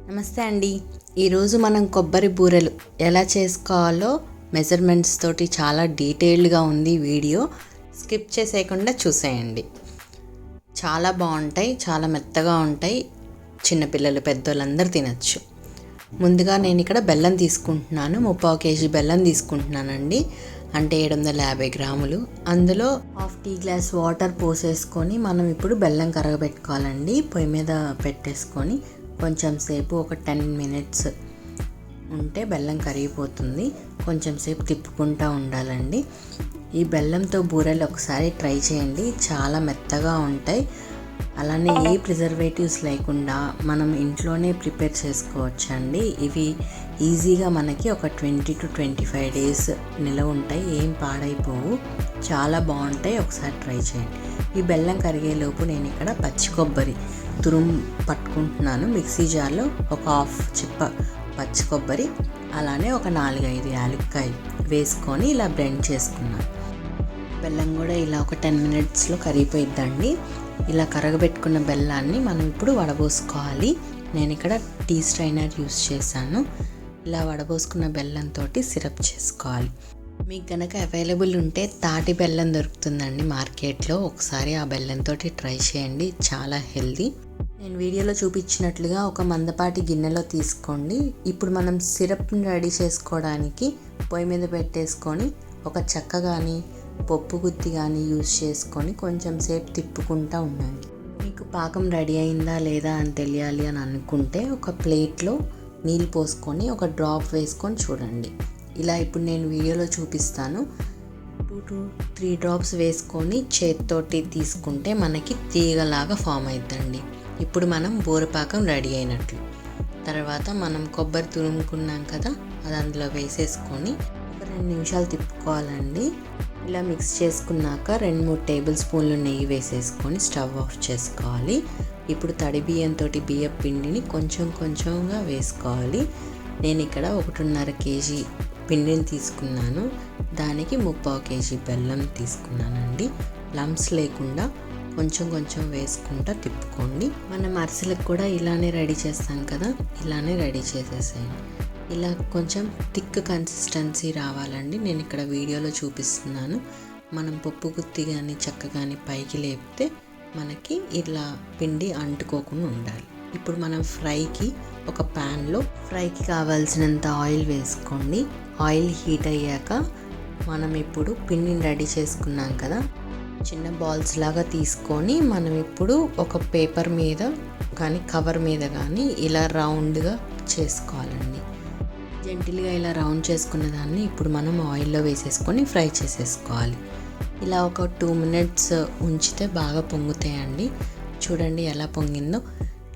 నమస్తే అండి. ఈరోజు మనం కొబ్బరి బూరెలు ఎలా చేసుకోవాలో మెజర్మెంట్స్ తోటి చాలా డీటెయిల్డ్గా ఉంది వీడియో. స్కిప్ చేసేయకుండా చూసేయండి. చాలా బాగుంటాయి, చాలా మెత్తగా ఉంటాయి. చిన్నపిల్లలు పెద్దోళ్ళందరూ తినచ్చు. ముందుగా నేను ఇక్కడ బెల్లం తీసుకుంటున్నాను. 3/4 కేజీ బెల్లం తీసుకుంటున్నానండి, అంటే 750 గ్రాములు. అందులో హాఫ్ టీ గ్లాస్ వాటర్ పోసేసుకొని మనం ఇప్పుడు బెల్లం కరగబెట్టుకోవాలండి. పొయ్యి మీద పెట్టేసుకొని కొంచెం సేపు ఒక 10 మినిట్స్ ఉంటే బెల్లం కరిగిపోతుంది. కొంచెం సేపు తిప్పుకుంటూ ఉండాలండి. ఈ బెల్లంతో బూరెలు ఒకసారి ట్రై చేయండి, చాలా మెత్తగా ఉంటాయి. అలానే ఏ ప్రిజర్వేటివ్స్ లేకుండా మనం ఇంట్లోనే ప్రిపేర్ చేసుకోవచ్చండి. ఇవి ఈజీగా మనకి ఒక 20 to 25 డేస్ నిలవ ఉంటాయి, ఏం పాడైపోవు, చాలా బాగుంటాయి. ఒకసారి ట్రై చేయండి. ఈ బెల్లం కరిగేలోపు నేను ఇక్కడ పచ్చి కొబ్బరి తురుము పట్టుకుంటున్నాను. మిక్సీ జార్లో ఒక హాఫ్ చిప్ప పచ్చి కొబ్బరి, అలానే ఒక 4-5 యాలక్కాయలు వేసుకొని ఇలా బ్లెండ్ చేసుకున్నాను. బెల్లం కూడా ఇలా ఒక 10 మినిట్స్లో కరిగిపోయిద్దండి. ఇలా కరగబెట్టుకున్న బెల్లాన్ని మనం ఇప్పుడు వడబోసుకోవాలి. నేను ఇక్కడ టీ స్ట్రైనర్ యూస్ చేశాను. ఇలా వడబోసుకున్న బెల్లంతో సిరప్ చేసుకోవాలి. మీకు కనుక అవైలబుల్ ఉంటే తాటి బెల్లం దొరుకుతుందండి మార్కెట్లో. ఒకసారి ఆ బెల్లంతో ట్రై చేయండి, చాలా హెల్దీ. నేను వీడియోలో చూపించినట్లుగా ఒక మందపాటి గిన్నెలో తీసుకోండి. ఇప్పుడు మనం సిరప్ని రెడీ చేసుకోవడానికి పొయ్యి మీద పెట్టేసుకొని ఒక చెక్క కానీ పప్పు గుత్తి కానీ యూజ్ చేసుకొని కొంచెం సేపు తిప్పుకుంటూ ఉండండి. మీకు పాకం రెడీ అయిందా లేదా అని తెలియాలి అని అనుకుంటే ఒక ప్లేట్లో నీళ్ళు పోసుకొని ఒక డ్రాప్ వేసుకొని చూడండి. ఇలా ఇప్పుడు నేను వీడియోలో చూపిస్తాను. 2 to 3 డ్రాప్స్ వేసుకొని చేతితోటి తీసుకుంటే మనకి తీగలాగా ఫామ్ అవుతుందండి. ఇప్పుడు మనం బూరపాకం రెడీ అయినట్లు. తర్వాత మనం కొబ్బరి తురుముకున్నాం కదా, అది అందులో వేసేసుకొని ఒక 2 నిమిషాలు తిప్పుకోవాలండి. ఇలా మిక్స్ చేసుకున్నాక 2-3 టేబుల్ స్పూన్లు నెయ్యి వేసేసుకొని స్టవ్ ఆఫ్ చేసుకోవాలి. ఇప్పుడు తడి బియ్యంతో బియ్యం పిండిని కొంచెం కొంచెంగా వేసుకోవాలి. నేను ఇక్కడ 1.5 కేజీ పిండిని తీసుకున్నాను. దానికి 3/4 కేజీ బెల్లం తీసుకున్నానండి. లంప్స్ లేకుండా కొంచెం కొంచెం వేసుకుంటా తిప్పుకోండి. మనం అరిసెలకు కూడా ఇలానే రెడీ చేస్తాం కదా, ఇలానే రెడీ చేసేసేయండి. ఇలా కొంచెం థిక్ కన్సిస్టెన్సీ రావాలండి. నేను ఇక్కడ వీడియోలో చూపిస్తున్నాను. మనం పప్పు గుత్తి కానీ చెక్క కానీ పైకి లేపితే మనకి ఇలా పిండి అంటుకోకుండా ఉండాలి. ఇప్పుడు మనం ఫ్రైకి ఒక ప్యాన్లో ఫ్రైకి కావాల్సినంత ఆయిల్ వేసుకోండి. ఆయిల్ హీట్ అయ్యాక మనం ఇప్పుడు పిండిని రెడీ చేసుకున్నాం కదా, చిన్న బాల్స్ లాగా తీసుకొని మనం ఇప్పుడు ఒక పేపర్ మీద కానీ కవర్ మీద కానీ ఇలా రౌండ్గా చేసుకోవాలండి. జెంటిల్గా ఇలా రౌండ్ చేసుకున్న దాన్ని ఇప్పుడు మనం ఆయిల్లో వేసేసుకొని ఫ్రై చేసేసుకోవాలి. ఇలా ఒక 2 మినిట్స్ ఉంచితే బాగా పొంగుతాయండి. చూడండి ఎలా పొంగిందో.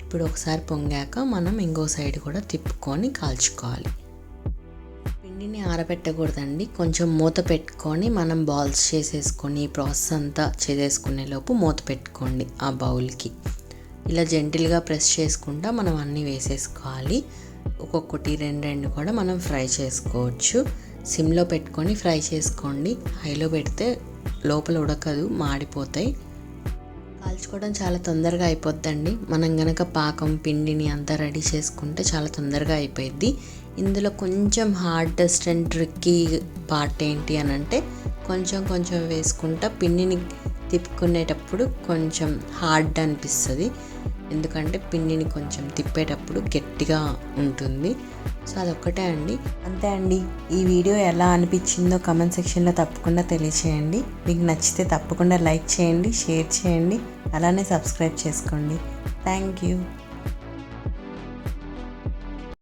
ఇప్పుడు ఒకసారి పొంగాక మనం ఇంకో సైడ్ కూడా తిప్పుకొని కాల్చుకోవాలి. పిండిని ఆరబెట్టకూడదండి, కొంచెం మూత పెట్టుకొని మనం బాల్స్ చేసేసుకొని ఈ ప్రాసెస్ అంతా చేసేసుకునే లోపు మూత పెట్టుకోండి ఆ బౌల్కి. ఇలా జెంటిల్గా ప్రెస్ చేసుకుంటా మనం అన్నీ వేసేసుకోవాలి. ఒక్కొక్కటి 2 కూడా మనం ఫ్రై చేసుకోవచ్చు. సిమ్లో పెట్టుకొని ఫ్రై చేసుకోండి. హైలో పెడితే లోపల ఉడకదు, మాడిపోతాయి. కాల్చుకోవడం చాలా తొందరగా అయిపోద్దండి. మనం గనక పాకం పిండిని అంతా రెడీ చేసుకుంటే చాలా తొందరగా అయిపోయిద్ది. ఇందులో కొంచెం హార్డెస్ట్ అండ్ ట్రిక్కీ పార్ట్ ఏంటి అని అంటే కొంచెం కొంచెం వేసుకుంటా పిండిని తిప్పుకునేటప్పుడు కొంచెం హార్డ్ అనిపిస్తుంది. ఎందుకంటే పిండిని కొంచెం తిప్పేటప్పుడు గట్టిగా ఉంటుంది. సో అదొక్కటే అండి. అంతే అండి. ఈ వీడియో ఎలా అనిపించిందో కామెంట్ సెక్షన్లో తప్పకుండా తెలియచేయండి. మీకు నచ్చితే తప్పకుండా లైక్ చేయండి, షేర్ చేయండి, అలానే సబ్స్క్రైబ్ చేసుకోండి. Thank you.